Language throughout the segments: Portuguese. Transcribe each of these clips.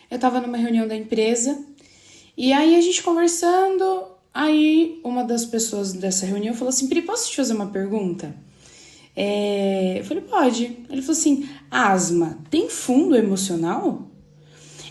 eu tava numa reunião da empresa, e aí a gente conversando, aí uma das pessoas dessa reunião falou assim, Pri, posso te fazer uma pergunta? Eu falei, pode. Ele falou assim, asma tem fundo emocional?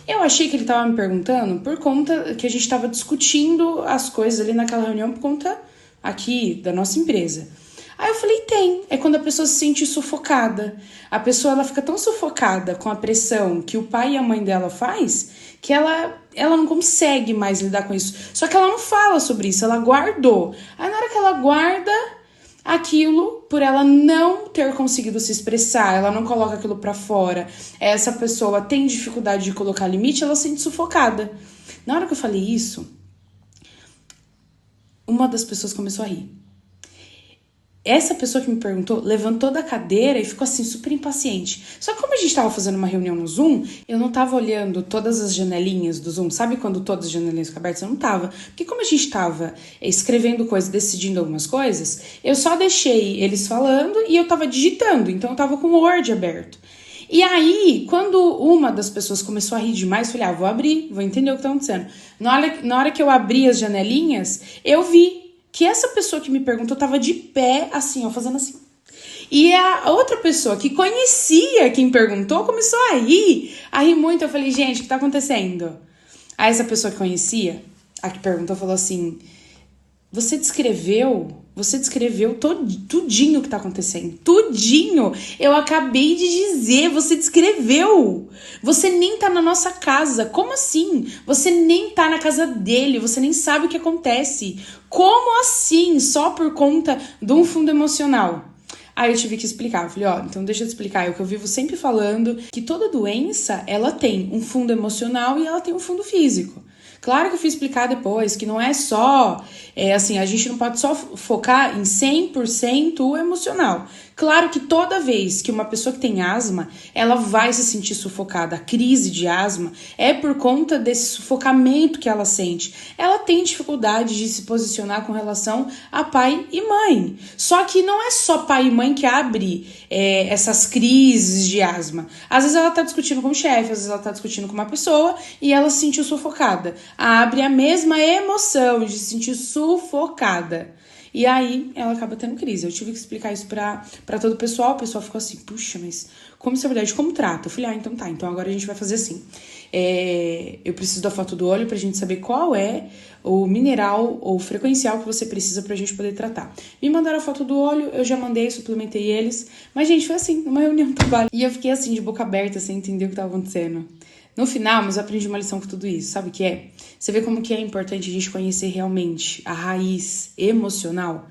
Eu achei que ele tava me perguntando por conta que a gente tava discutindo as coisas ali naquela reunião por conta aqui da nossa empresa. Aí eu falei, tem. É quando a pessoa se sente sufocada. A pessoa ela fica tão sufocada com a pressão que o pai e a mãe dela faz que ela não consegue mais lidar com isso. Só que ela não fala sobre isso, ela guardou. Aí na hora que ela guarda aquilo, por ela não ter conseguido se expressar, ela não coloca aquilo pra fora, essa pessoa tem dificuldade de colocar limite, ela se sente sufocada. Na hora que eu falei isso, uma das pessoas começou a rir. Essa pessoa que me perguntou levantou da cadeira e ficou assim super impaciente. Só que como a gente tava fazendo uma reunião no Zoom, eu não tava olhando todas as janelinhas do Zoom. Sabe quando todas as janelinhas ficam abertas? Eu não tava. Porque como a gente tava escrevendo coisas, decidindo algumas coisas, eu só deixei eles falando e eu tava digitando. Então eu tava com o Word aberto. E aí, quando uma das pessoas começou a rir demais, eu falei, vou abrir, vou entender o que tá acontecendo. Na hora que eu abri as janelinhas, eu vi que essa pessoa que me perguntou tava de pé, assim, ó, fazendo assim. E a outra pessoa que conhecia quem perguntou começou a rir muito. Eu falei, gente, o que tá acontecendo? Aí essa pessoa que conhecia, a que perguntou, falou assim, você descreveu tudinho o que tá acontecendo. Tudinho. Eu acabei de dizer, você descreveu. Você nem tá na nossa casa. Como assim? Você nem tá na casa dele, você nem sabe o que acontece. Como assim? Só por conta de um fundo emocional. Aí eu tive que explicar, eu falei, então deixa eu te explicar, é o que eu vivo sempre falando, que toda doença, ela tem um fundo emocional e ela tem um fundo físico. Claro que eu fui explicar depois que não é só, a gente não pode só focar em 100% o emocional. Claro que toda vez que uma pessoa que tem asma, ela vai se sentir sufocada. A crise de asma é por conta desse sufocamento que ela sente. Ela tem dificuldade de se posicionar com relação a pai e mãe. Só que não é só pai e mãe que abre essas crises de asma. Às vezes ela tá discutindo com o chefe, às vezes ela tá discutindo com uma pessoa e ela se sentiu sufocada. Abre a mesma emoção de se sentir sufocada. E aí ela acaba tendo crise. Eu tive que explicar isso pra todo o pessoal ficou assim, puxa, mas como isso é verdade? Como trata? Eu falei, então tá, então agora a gente vai fazer assim. Eu preciso da foto do olho pra gente saber qual é o mineral ou frequencial que você precisa pra gente poder tratar. Me mandaram a foto do olho, eu já mandei, suplementei eles. Mas, gente, foi assim, numa reunião de trabalho. E eu fiquei assim, de boca aberta, sem entender o que tava acontecendo. No final, mas eu aprendi uma lição com tudo isso. Sabe o que é? Você vê como que é importante a gente conhecer realmente a raiz emocional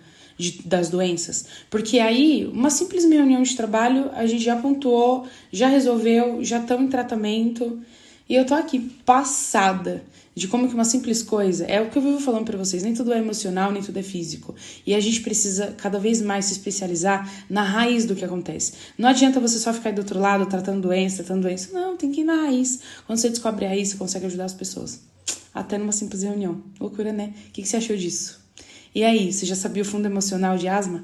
das doenças. Porque aí, uma simples reunião de trabalho, a gente já pontuou, já resolveu, já estão em tratamento. E eu tô aqui passada de como que uma simples coisa, é o que eu vivo falando pra vocês, nem tudo é emocional, nem tudo é físico. E a gente precisa cada vez mais se especializar na raiz do que acontece. Não adianta você só ficar do outro lado tratando doença. Não, tem que ir na raiz. Quando você descobre a raiz, você consegue ajudar as pessoas. Até numa simples reunião. Loucura, né? O que você achou disso? E aí, você já sabia o fundo emocional de asma?